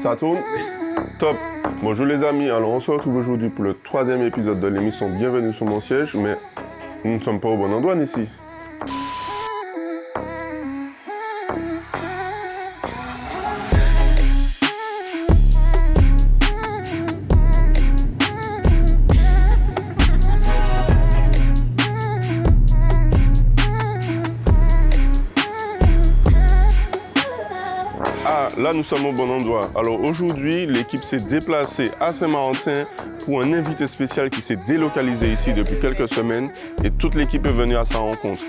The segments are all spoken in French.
Ça tourne? Top. Bonjour les amis, alors on se retrouve aujourd'hui pour le 3e épisode de l'émission Bienvenue sur mon siège, mais nous ne sommes pas au bon endroit ici. Là, nous sommes au bon endroit. Alors aujourd'hui, l'équipe s'est déplacée à Saint-Marentin pour un invité spécial qui s'est délocalisé ici depuis quelques semaines et toute l'équipe est venue à sa rencontre.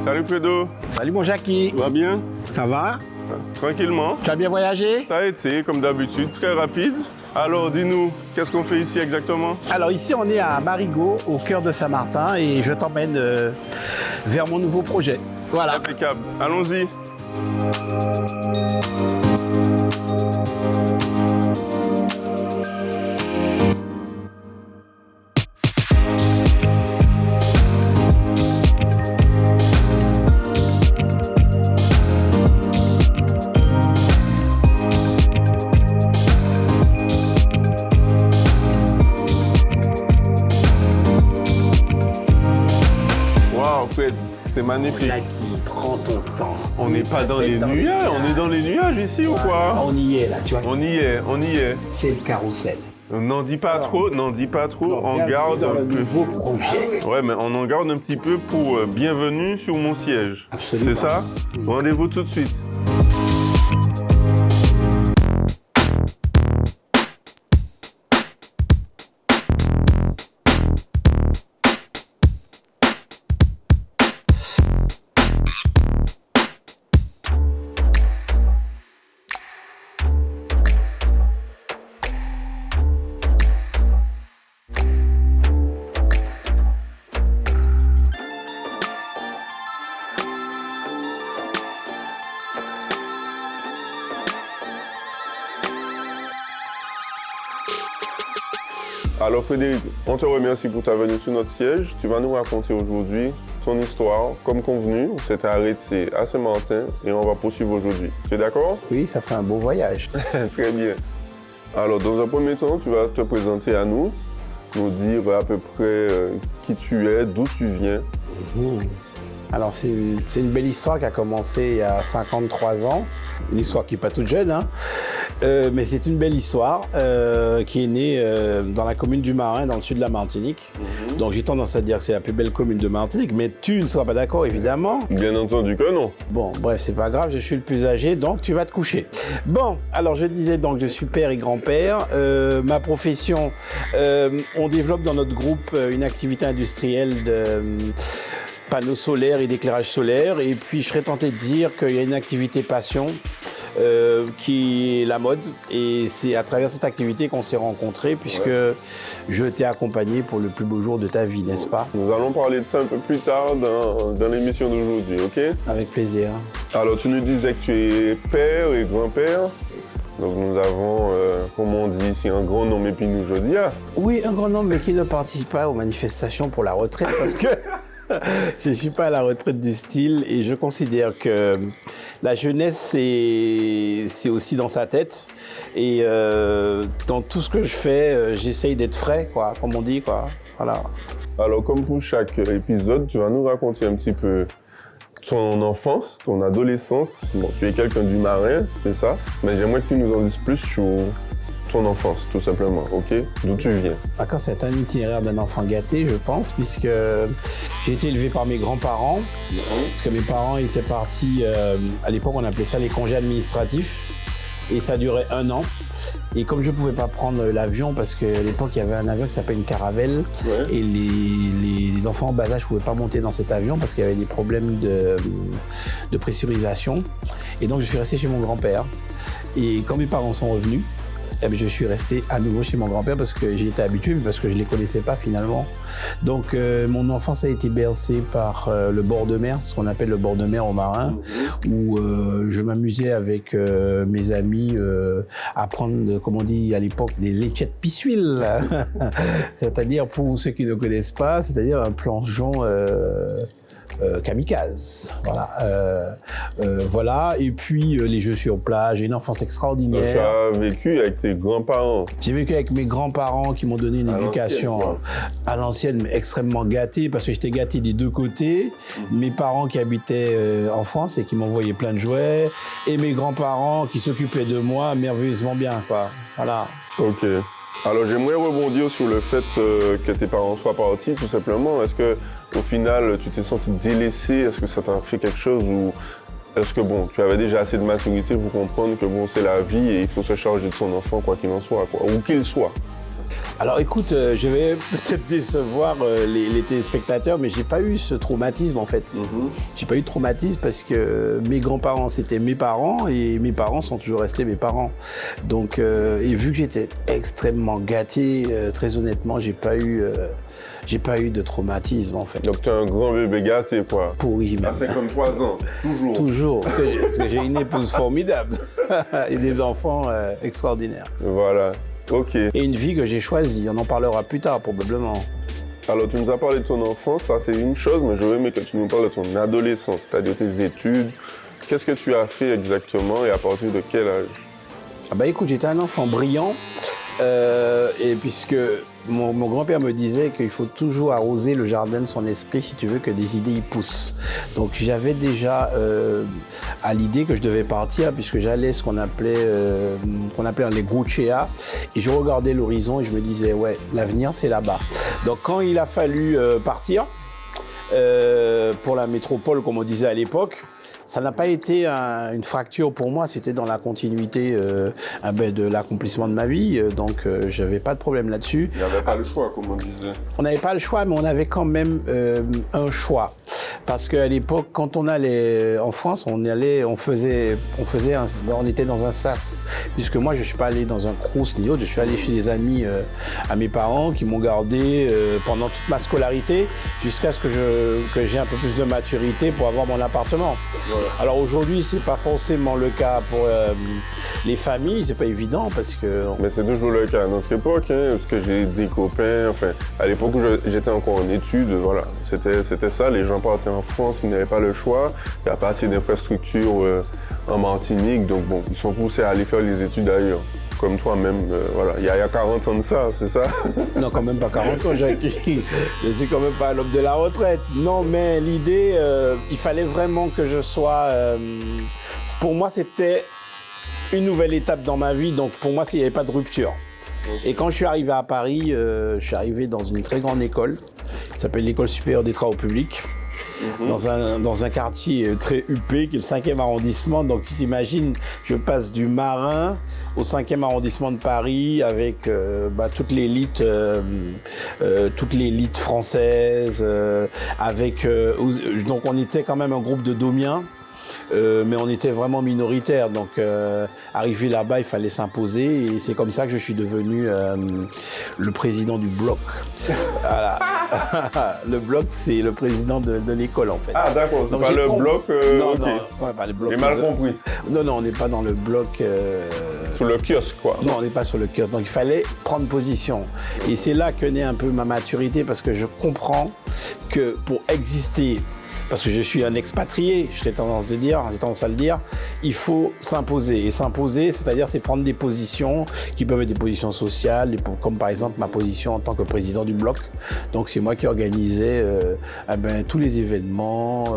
Salut Fredo. Salut mon Jackie. Tu vas bien? Ça va? Tranquillement. Tu as bien voyagé? Ça a été, comme d'habitude, très rapide. Alors, dis-nous, qu'est-ce qu'on fait ici exactement? Alors ici, on est à Marigot, au cœur de Saint-Martin, et je t'emmène vers mon nouveau projet. Voilà. Impeccable. Allons-y. C'est magnifique. Jackie, prends ton temps. On n'est pas dans les nuages, on est dans les nuages ici ou quoi? On y est là, tu vois. On y est. C'est le carrousel. N'en dis pas trop, on garde dans un le peu. nouveau projet. Ouais, mais on en garde un petit peu pour bienvenue sur mon siège. Absolument. C'est ça? Rendez-vous tout de suite. Alors Frédéric, on te remercie pour ta venue sur notre siège. Tu vas nous raconter aujourd'hui ton histoire. Comme convenu, on s'est arrêté à Saint-Martin et on va poursuivre aujourd'hui. Tu es d'accord? Oui, ça fait un beau voyage. Très bien. Alors dans un premier temps, tu vas te présenter à nous dire à peu près qui tu es, d'où tu viens. Alors c'est une belle histoire qui a commencé il y a 53 ans. Une histoire qui n'est pas toute jeune, hein. Mais c'est une belle histoire qui est née dans la commune du Marin, dans le sud de la Martinique. Donc j'ai tendance à dire que c'est la plus belle commune de Martinique, mais tu ne seras pas d'accord évidemment. Bien entendu que non. Bon, bref, c'est pas grave, je suis le plus âgé, donc tu vas te coucher. Bon, alors je disais donc je suis père et grand-père. Ma profession, on développe dans notre groupe une activité industrielle de panneaux solaires et d'éclairage solaire. Et puis je serais tenté de dire qu'il y a une activité passion qui est la mode, et c'est à travers cette activité qu'on s'est rencontrés, puisque je t'ai accompagné pour le plus beau jour de ta vie, n'est-ce pas? Nous allons parler de ça un peu plus tard dans l'émission d'aujourd'hui, ok? Avec plaisir. Alors tu nous disais que tu es père et grand-père, donc nous avons, comme on dit ici, un grand nom épineux aujourd'hui. Oui, un grand nombre, mais qui ne participe pas aux manifestations pour la retraite, parce que je ne suis pas à la retraite du style, et je considère que la jeunesse, c'est aussi dans sa tête. Et dans tout ce que je fais, j'essaye d'être frais, quoi, comme on dit, quoi. Voilà. Alors, comme pour chaque épisode, tu vas nous raconter un petit peu ton enfance, ton adolescence. Bon, tu es quelqu'un du Marin, c'est ça. Mais j'aimerais que tu nous en dises plus sur ton enfance, tout simplement, ok? D'où tu viens? D'accord, c'est un itinéraire d'un enfant gâté, je pense, puisque j'ai été élevé par mes grands-parents. Parce que mes parents étaient partis, à l'époque, on appelait ça les congés administratifs. Et ça durait 1 an. Et comme je ne pouvais pas prendre l'avion, parce qu'à l'époque, il y avait un avion qui s'appelle une Caravelle, et les enfants en bas âge ne pouvaient pas monter dans cet avion parce qu'il y avait des problèmes de pressurisation. Et donc, je suis resté chez mon grand-père. Et quand mes parents sont revenus, eh bien, je suis resté à nouveau chez mon grand-père parce que j'y étais habitué, mais parce que je ne les connaissais pas finalement. Donc mon enfance a été bercée par le bord de mer, ce qu'on appelle le bord de mer au marin, où je m'amusais avec mes amis à prendre, comme on dit à l'époque, des lechettes pissuiles. C'est-à-dire, pour ceux qui ne connaissent pas, c'est-à-dire un plongeon kamikaze, voilà. Et puis les jeux sur plage, une enfance extraordinaire. Donc, tu as vécu avec tes grands-parents? J'ai vécu avec mes grands-parents qui m'ont donné une éducation à l'ancienne, mais extrêmement gâtée, parce que j'étais gâté des deux côtés. Mes parents qui habitaient en France et qui m'envoyaient plein de jouets, et mes grands-parents qui s'occupaient de moi merveilleusement bien, quoi. Voilà. Ok. Alors j'aimerais rebondir sur le fait que tes parents soient partis, tout simplement. Est-ce que au final tu t'es senti délaissé? Est-ce que ça t'a fait quelque chose, ou est-ce que bon, tu avais déjà assez de maturité pour comprendre que bon, c'est la vie et il faut se charger de son enfant quoi qu'il en soit, quoi, ou qu'il soit? Alors écoute, je vais peut-être décevoir les téléspectateurs, mais j'ai pas eu ce traumatisme en fait. J'ai pas eu de traumatisme parce que mes grands-parents c'était mes parents et mes parents sont toujours restés mes parents. Donc et vu que j'étais extrêmement gâté, très honnêtement, j'ai pas eu de traumatisme en fait. Donc tu es un grand bébé gâté quoi. Pourri même. À 53 ans, toujours. Toujours, parce que j'ai une épouse formidable et des enfants extraordinaires. Voilà. Ok. Et une vie que j'ai choisie, on en parlera plus tard probablement. Alors tu nous as parlé de ton enfance, ça c'est une chose, mais j'aurais aimé que tu nous parles de ton adolescence, c'est-à-dire tes études. Qu'est-ce que tu as fait exactement et à partir de quel âge? Ah bah écoute, j'étais un enfant brillant, et puisque mon grand-père me disait qu'il faut toujours arroser le jardin de son esprit si tu veux que des idées y poussent. Donc j'avais déjà à l'idée que je devais partir puisque j'allais ce qu'on appelait les Grucea, et je regardais l'horizon et je me disais ouais, l'avenir c'est là-bas. Donc quand il a fallu partir pour la métropole comme on disait à l'époque, ça n'a pas été une fracture pour moi, c'était dans la continuité de l'accomplissement de ma vie, donc j'avais pas de problème là-dessus. Il n'y avait pas le choix, comme on disait. On n'avait pas le choix, mais on avait quand même un choix. Parce qu'à l'époque, quand on allait en France, on était dans un sas. Puisque moi, je ne suis pas allé dans un crous ni autre, je suis allé chez des amis à mes parents qui m'ont gardé pendant toute ma scolarité jusqu'à ce que j'ai un peu plus de maturité pour avoir mon appartement. Voilà. Alors aujourd'hui, c'est pas forcément le cas pour les familles, c'est pas évident parce que... Mais c'est toujours le cas à notre époque, hein, parce que j'ai des copains, enfin, à l'époque où j'étais encore en études, voilà, c'était ça, les gens partaient en France, ils n'avaient pas le choix, il n'y a pas assez d'infrastructures en Martinique, donc bon, ils sont poussés à aller faire les études ailleurs. Comme toi-même, voilà, il y a 40 ans de ça, c'est ça? Non, quand même pas 40 ans, Jackie. Je suis quand même pas à l'aube de la retraite. Non, mais l'idée, il fallait vraiment que je sois... pour moi, c'était une nouvelle étape dans ma vie, donc pour moi, il n'y avait pas de rupture. Et quand je suis arrivé à Paris, je suis arrivé dans une très grande école, qui s'appelle l'École supérieure des travaux publics. Dans un quartier très huppé, qui est le 5e arrondissement. Donc tu t'imagines, je passe du Marin au 5e arrondissement de Paris avec toute l'élite française, donc on était quand même un groupe de Domiens. Mais on était vraiment minoritaire, donc arrivé là-bas, il fallait s'imposer, et c'est comme ça que je suis devenu le président du bloc. Voilà. Le bloc, c'est le président de l'école, en fait. Ah d'accord, c'est pas le bloc... Non, okay. non, ouais, pas le bloc. J'ai mal compris. Non, on n'est pas dans le bloc... Sur le kiosque, quoi. Non, on n'est pas sur le kiosque, donc il fallait prendre position. Et c'est là que naît un peu ma maturité, parce que je comprends que pour exister... Parce que je suis un expatrié, j'ai tendance à le dire, il faut s'imposer. Et s'imposer, c'est-à-dire c'est prendre des positions qui peuvent être des positions sociales, comme par exemple ma position en tant que président du bloc. Donc c'est moi qui organisais tous les événements.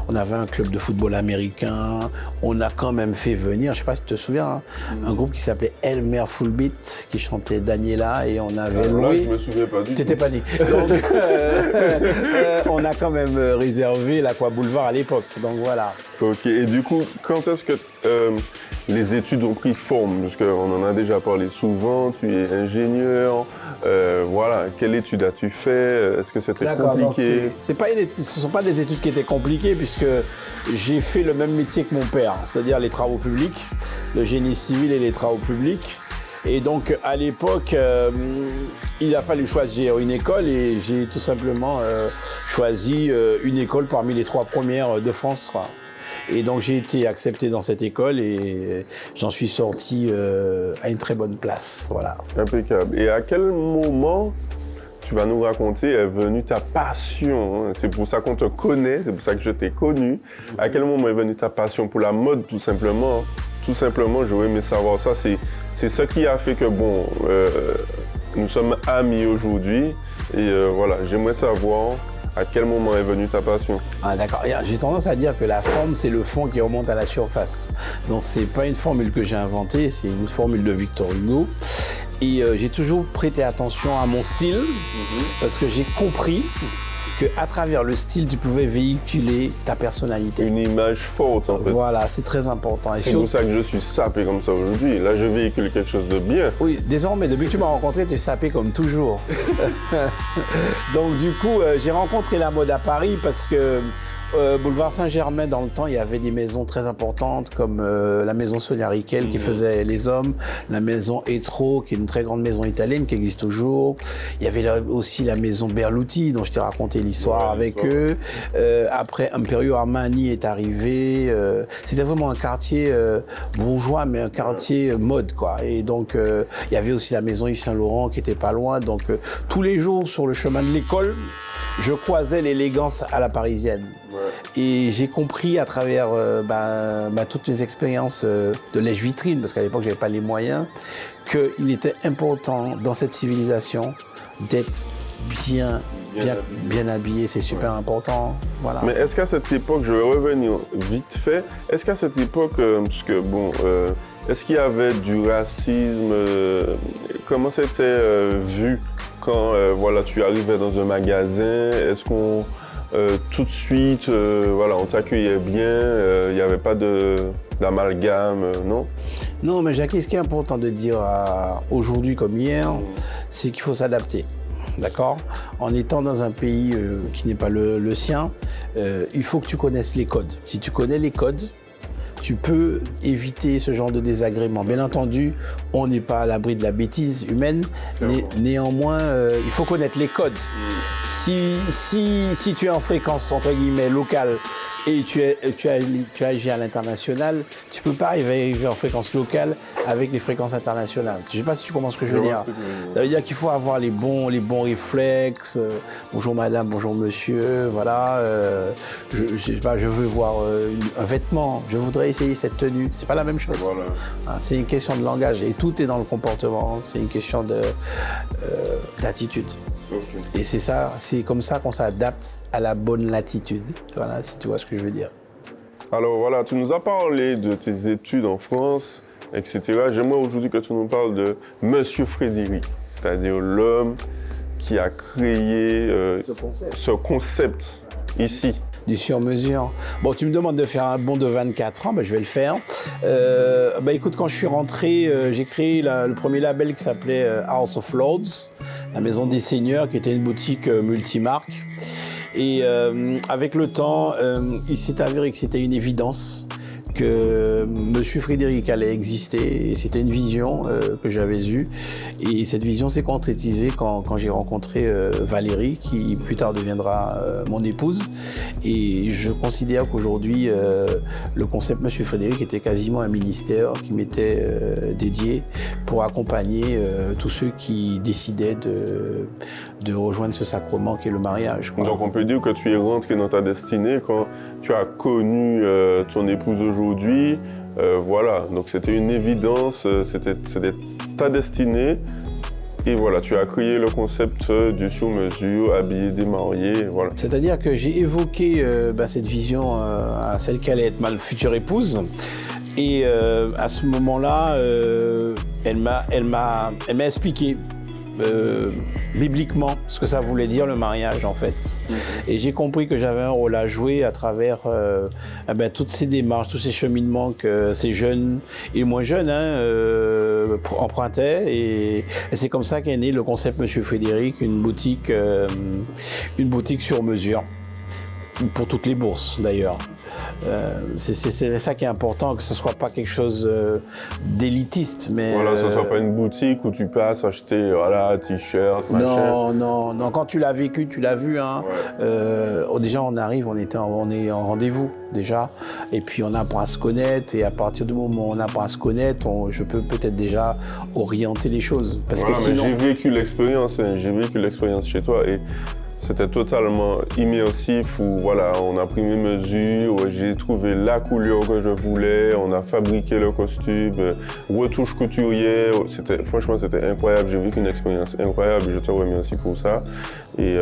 On avait un club de football américain. On a quand même fait venir, je ne sais pas si tu te souviens, un groupe qui s'appelait Elmer Fullbeat, qui chantait Daniela, et on avait loué... Là, je me souviens pas du tout. T'étais pas dit. Donc on a quand même réservé l'Aqua Boulevard à l'époque, donc voilà. Ok, et du coup, quand est-ce que les études ont pris forme? Parce qu'on en a déjà parlé souvent, tu es ingénieur, voilà, quelle étude as-tu fait? Est-ce que c'était compliqué? Ce ne sont pas des études qui étaient compliquées, puisque j'ai fait le même métier que mon père, c'est-à-dire les travaux publics, le génie civil et les travaux publics. Et donc, à l'époque, il a fallu choisir une école et j'ai tout simplement choisi une école parmi les 3 premières de France, quoi. Et donc, j'ai été accepté dans cette école et j'en suis sorti à une très bonne place, voilà. Impeccable. Et à quel moment, tu vas nous raconter, est venue ta passion, hein? C'est pour ça qu'on te connaît, c'est pour ça que je t'ai connu. À quel moment est venue ta passion pour la mode, tout simplement? Tout simplement, j'aurais aimé savoir ça. C'est ce qui a fait que, bon, nous sommes amis aujourd'hui. Et voilà, j'aimerais savoir à quel moment est venue ta passion. Ah d'accord, j'ai tendance à dire que la forme, c'est le fond qui remonte à la surface. Donc, c'est pas une formule que j'ai inventée, c'est une formule de Victor Hugo. Et j'ai toujours prêté attention à mon style, parce que j'ai compris qu'à travers le style, tu pouvais véhiculer ta personnalité. Une image forte, en fait. Voilà, c'est très important. C'est pour ça que je suis sapé comme ça aujourd'hui. Là, je véhicule quelque chose de bien. Oui, désormais, depuis que tu m'as rencontré, tu es sapé comme toujours. Donc, du coup, j'ai rencontré la mode à Paris parce que boulevard Saint-Germain, dans le temps, il y avait des maisons très importantes comme la maison Sonia Riquel qui faisait les hommes, la maison Etro qui est une très grande maison italienne qui existe toujours. Il y avait aussi la maison Berluti dont je t'ai raconté l'histoire avec eux. Après, Imperio Armani est arrivé. C'était vraiment un quartier bourgeois, mais un quartier mode, quoi. Et donc, il y avait aussi la maison Yves Saint-Laurent qui était pas loin. Donc, tous les jours sur le chemin de l'école, je croisais l'élégance à la parisienne. Ouais. Et j'ai compris à travers toutes mes expériences de lèche-vitrine, parce qu'à l'époque, je n'avais pas les moyens, qu'il était important dans cette civilisation d'être bien habillé, c'est super important. Voilà. Mais est-ce qu'à cette époque, je vais revenir vite fait, est-ce qu'à cette époque, parce que bon, est-ce qu'il y avait du racisme, comment c'était vu quand voilà, tu arrivais dans un magasin? Est-ce qu'on tout de suite, voilà, on t'accueillait bien, il n'y avait pas d'amalgame, non? Non, mais Jackie, ce qui est important de dire aujourd'hui comme hier, c'est qu'il faut s'adapter. D'accord? En étant dans un pays qui n'est pas le sien, il faut que tu connaisses les codes. Si tu connais les codes, tu peux éviter ce genre de désagrément. Bien entendu, on n'est pas à l'abri de la bêtise humaine. Néanmoins, il faut connaître les codes. Si tu es en fréquence, entre guillemets, locale, et tu agis à l'international, tu ne peux pas arriver en fréquence locale avec les fréquences internationales. Je ne sais pas si tu comprends ce que je veux dire. Ça veut dire qu'il faut avoir les bons réflexes. Bonjour madame, bonjour monsieur, voilà. Je veux voir un vêtement, je voudrais essayer cette tenue. C'est pas la même chose. Voilà. C'est une question de langage et tout est dans le comportement. C'est une question d'attitude. Okay. Et c'est comme ça qu'on s'adapte à la bonne latitude. Voilà, si tu vois ce que je veux dire. Alors voilà, tu nous as parlé de tes études en France, etc. J'aimerais aujourd'hui que tu nous parles de Monsieur Frédéric, c'est-à-dire l'homme qui a créé ce concept ici. Du sur-mesure. Bon, tu me demandes de faire un bond de 24 ans, je vais le faire. Écoute, quand je suis rentré, j'ai créé le premier label qui s'appelait House of Lords, la maison des seigneurs, qui était une boutique multimarque. Et avec le temps, il s'est avéré que c'était une évidence que Monsieur Frédéric allait exister. C'était une vision que j'avais eue. Et cette vision s'est concrétisée quand j'ai rencontré Valérie, qui plus tard deviendra mon épouse. Et je considère qu'aujourd'hui, le concept Monsieur Frédéric était quasiment un ministère qui m'était dédié pour accompagner tous ceux qui décidaient de rejoindre ce sacrement qui est le mariage, quoi. Donc on peut dire que tu es rentré dans ta destinée quand tu as connu ton épouse aujourd'hui. Voilà, donc c'était une évidence, c'était ta destinée. Et voilà, tu as créé le concept du sur-mesure, habillé des mariés, voilà. C'est-à-dire que j'ai évoqué cette vision à celle qui allait être ma future épouse. Et à ce moment-là, elle m'a expliqué bibliquement ce que ça voulait dire le mariage, en fait. Et j'ai compris que j'avais un rôle à jouer à travers toutes ces démarches, tous ces cheminements que ces jeunes et moins jeunes empruntaient. Et c'est comme ça qu'est né le concept Monsieur Frédéric, une boutique sur mesure, pour toutes les bourses d'ailleurs. C'est ça qui est important, que ce soit pas quelque chose d'élitiste, mais voilà, ça soit pas une boutique où tu passes acheter voilà t-shirt, machin. Non, quand tu l'as vécu, tu l'as vu, hein. Ouais. Déjà on arrive, on est en rendez-vous déjà, et puis on apprend à se connaître, et à partir du moment où on apprend à se connaître, je peux peut-être déjà orienter les choses, parce voilà, que sinon... mais j'ai vécu l'expérience chez toi, et c'était totalement immersif où voilà, on a pris mes mesures, j'ai trouvé la couleur que je voulais, on a fabriqué le costume, retouche couturière, franchement c'était incroyable, j'ai vécu une expérience incroyable, je te remercie pour ça. Et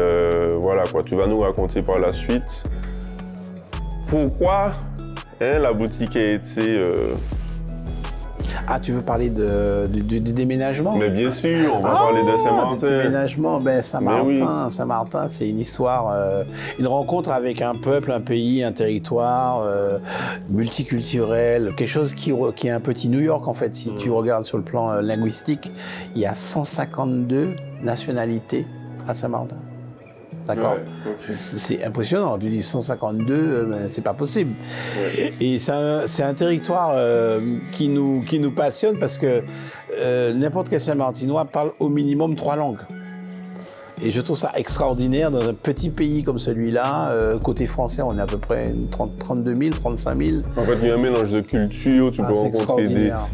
voilà quoi, tu vas nous raconter par la suite pourquoi la boutique a été... Ah, tu veux parler du déménagement? Mais bien sûr, on va parler de Saint-Martin. Du déménagement, Saint-Martin, c'est une histoire, une rencontre avec un peuple, un pays, un territoire multiculturel, quelque chose qui est un petit New York en fait. Si tu regardes sur le plan linguistique, il y a 152 nationalités à Saint-Martin. D'accord. Ouais, okay. C'est impressionnant. Tu dis 152, c'est pas possible. Ouais. Et c'est un territoire qui nous passionne parce que n'importe quel Saint-Martinois parle au minimum 3 langues. Et je trouve ça extraordinaire dans un petit pays comme celui-là. Côté français, on est à peu près 32 000, 35 000. En fait, il y a un mélange de cultures. Tu peux rencontrer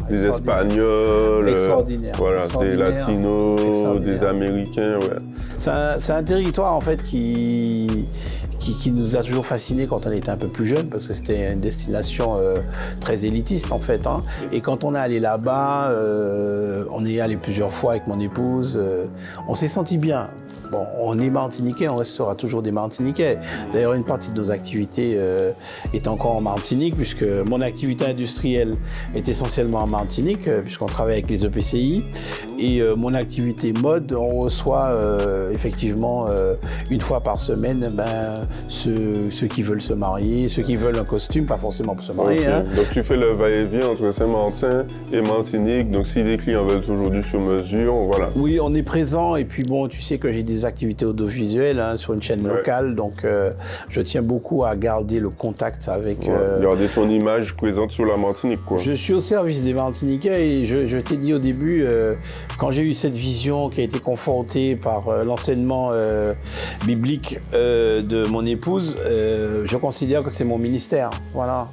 des Espagnols, voilà, des Latinos, des Américains. Ouais. C'est un territoire en fait qui nous a toujours fascinés quand on était un peu plus jeune, parce que c'était une destination très élitiste en fait. Hein. Et quand on est allé là-bas, on est allé plusieurs fois avec mon épouse, on s'est senti bien. Bon, on est Martiniquais, on restera toujours des Martiniquais. D'ailleurs, une partie de nos activités est encore en Martinique, puisque mon activité industrielle est essentiellement en Martinique, puisqu'on travaille avec les EPCI. Et mon activité mode, on reçoit effectivement une fois par semaine ceux qui veulent se marier, ceux qui veulent un costume, pas forcément pour se marier. Okay. Hein. Donc tu fais le va-et-vient entre Saint-Martin et Martinique, donc si les clients veulent toujours du sur-mesure, voilà. Oui, on est présent, et puis bon, tu sais que j'ai des activités audiovisuelles hein, sur une chaîne locale, donc je tiens beaucoup à garder le contact avec... Garder ton image présente sur la Martinique, quoi. Je suis au service des Martiniquais, et je t'ai dit au début, quand j'ai eu cette vision qui a été confortée par l'enseignement biblique de mon épouse, je considère que c'est mon ministère, voilà.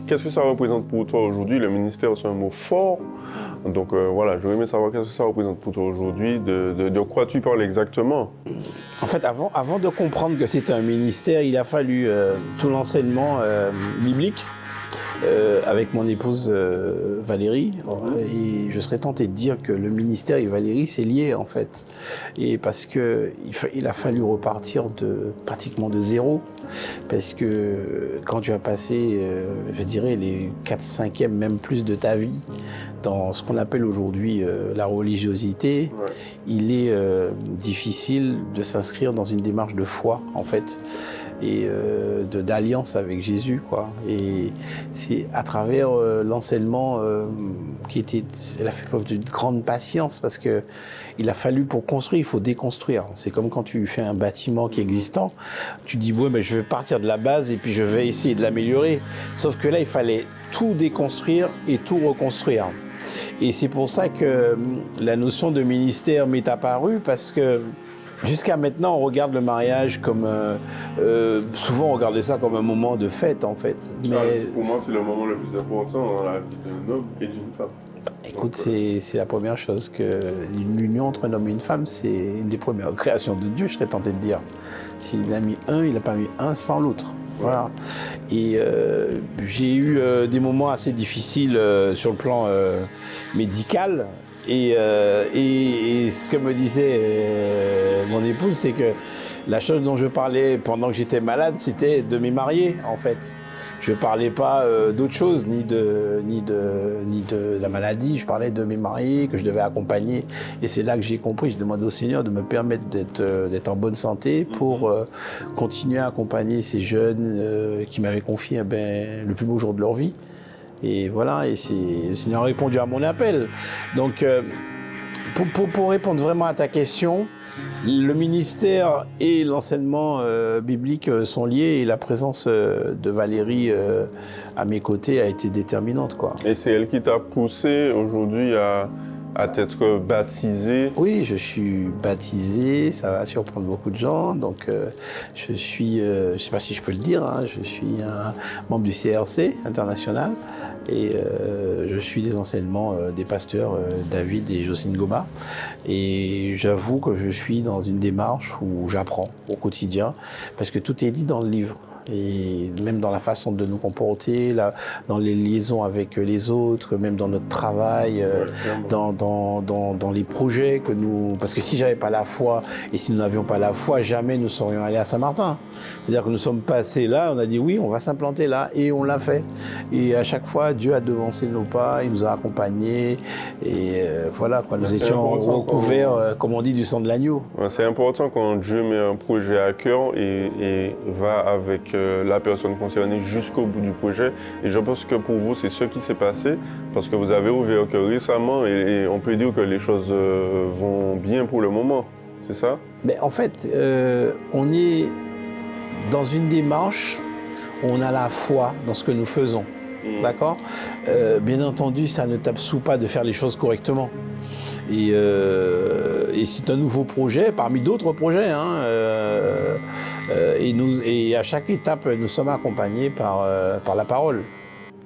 Qu'est-ce que ça représente pour toi aujourd'hui? Le ministère, c'est un mot fort. Donc voilà, j'aurais aimé savoir qu'est-ce que ça représente pour toi aujourd'hui, de quoi tu parles exactement? En fait, avant de comprendre que c'est un ministère, il a fallu tout l'enseignement biblique avec mon épouse Valérie. Et je serais tenté de dire que le ministère et Valérie, c'est lié en fait. Et parce qu'il a fallu repartir pratiquement de zéro. Parce que quand tu as passé, je dirais, les 4/5e, même plus de ta vie, dans ce qu'on appelle aujourd'hui la religiosité, il est difficile de s'inscrire dans une démarche de foi, en fait, et d'alliance avec Jésus, quoi. Et c'est à travers l'enseignement elle a fait preuve d'une grande patience, parce que il a fallu, pour construire, il faut déconstruire. C'est comme quand tu fais un bâtiment qui est existant, tu dis ouais, mais je vais partir de la base et puis je vais essayer de l'améliorer. Sauf que là, il fallait tout déconstruire et tout reconstruire. Et c'est pour ça que la notion de ministère m'est apparue, parce que jusqu'à maintenant, on regarde le mariage comme... souvent, on regardait ça comme un moment de fête, en fait. Mais pour moi, c'est le moment le plus important dans la vie d'un homme et d'une femme. Écoute, c'est la première chose, que l'union entre un homme et une femme, c'est une des premières créations de Dieu, je serais tenté de dire. S'il a mis un, il n'a pas mis un sans l'autre. Voilà. Et j'ai eu des moments assez difficiles sur le plan médical. Et ce que me disait mon épouse, c'est que la chose dont je parlais pendant que j'étais malade, c'était de me marier, en fait. Je parlais pas d'autre chose, ni de la maladie. Je parlais de mes mariés que je devais accompagner. Et c'est là que j'ai compris. J'ai demandé au Seigneur de me permettre d'être en bonne santé pour continuer à accompagner ces jeunes qui m'avaient confié le plus beau jour de leur vie. Et voilà, et le Seigneur a répondu à mon appel. Donc, Pour répondre vraiment à ta question, le ministère et l'enseignement biblique sont liés et la présence de Valérie à mes côtés a été déterminante, quoi. Et c'est elle qui t'a poussé aujourd'hui à t'être baptisé? Oui, je suis baptisé, ça va surprendre beaucoup de gens. Donc, je suis, je ne sais pas si je peux le dire, hein, je suis un membre du CRC international et je suis les enseignements des pasteurs David et Jocelyne Goma. Et j'avoue que je suis dans une démarche où j'apprends au quotidien parce que tout est dit dans le livre. Et même dans la façon de nous comporter, là, dans les liaisons avec les autres, même dans notre travail, dans les projets que nous... Parce que si j'avais pas la foi, et si nous n'avions pas la foi, jamais nous serions allés à Saint-Martin. C'est-à-dire que nous sommes passés là, on a dit oui, on va s'implanter là, et on l'a fait. Et à chaque fois, Dieu a devancé nos pas, il nous a accompagnés, et voilà, quoi, nous étions recouverts, comme on dit, du sang de l'agneau. C'est important quand Dieu met un projet à cœur et va avec la personne concernée jusqu'au bout du projet. Et je pense que pour vous, c'est ce qui s'est passé, parce que vous avez ouvert que récemment, et on peut dire que les choses vont bien pour le moment, c'est ça? Mais en fait, on est dans une démarche où on a la foi dans ce que nous faisons, d'accord? Bien entendu, ça ne t'absout pas de faire les choses correctement. Et c'est un nouveau projet parmi d'autres projets, hein, et à chaque étape, nous sommes accompagnés par la parole.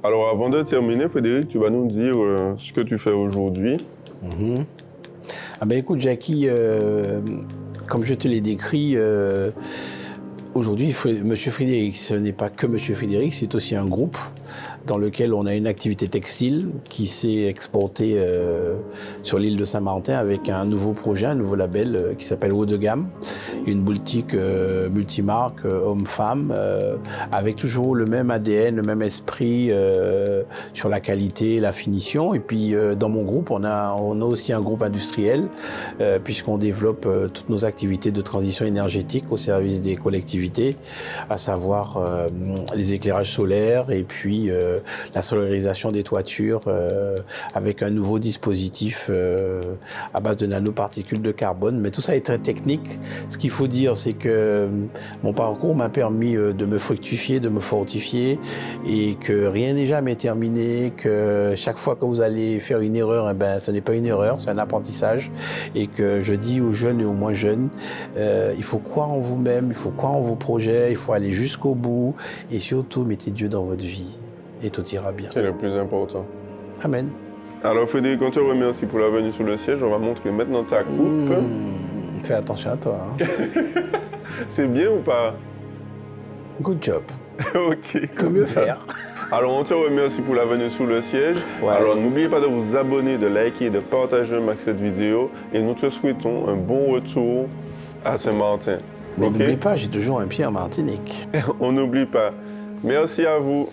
Alors avant de terminer, Frédéric, tu vas nous dire ce que tu fais aujourd'hui. Ah ben écoute, Jackie, comme je te l'ai décrit, aujourd'hui, Monsieur Frédéric, ce n'est pas que Monsieur Frédéric, c'est aussi un groupe dans lequel on a une activité textile qui s'est exportée sur l'île de Saint-Martin avec un nouveau projet, un nouveau label qui s'appelle Haut de Gamme, une boutique multimarque homme-femme avec toujours le même ADN, le même esprit sur la qualité, la finition. Et puis dans mon groupe, on a aussi un groupe industriel puisqu'on développe toutes nos activités de transition énergétique au service des collectivités, à savoir les éclairages solaires et puis la solarisation des toitures avec un nouveau dispositif à base de nanoparticules de carbone. Mais tout ça est très technique. Ce qu'il faut dire, c'est que mon parcours m'a permis de me fructifier, de me fortifier et que rien n'est jamais terminé, que chaque fois que vous allez faire une erreur, eh ben, ce n'est pas une erreur, c'est un apprentissage. Et que je dis aux jeunes et aux moins jeunes, il faut croire en vous-même, il faut croire en vos projets, il faut aller jusqu'au bout et surtout mettez Dieu dans votre vie. Et tout ira bien. C'est le plus important. Amen. Alors Frédéric, on te remercie pour la venue sur le siège. On va montrer maintenant ta coupe. Fais attention à toi. Hein. C'est bien ou pas? Good job. Ok. Que mieux faire? Alors on te remercie pour la venue sur le siège. Ouais. Alors n'oubliez pas de vous abonner, de liker, de partager un max cette vidéo. Et nous te souhaitons un bon retour à Saint-Martin. Mais n'oublie pas, j'ai toujours un pied en Martinique. On n'oublie pas. Merci à vous.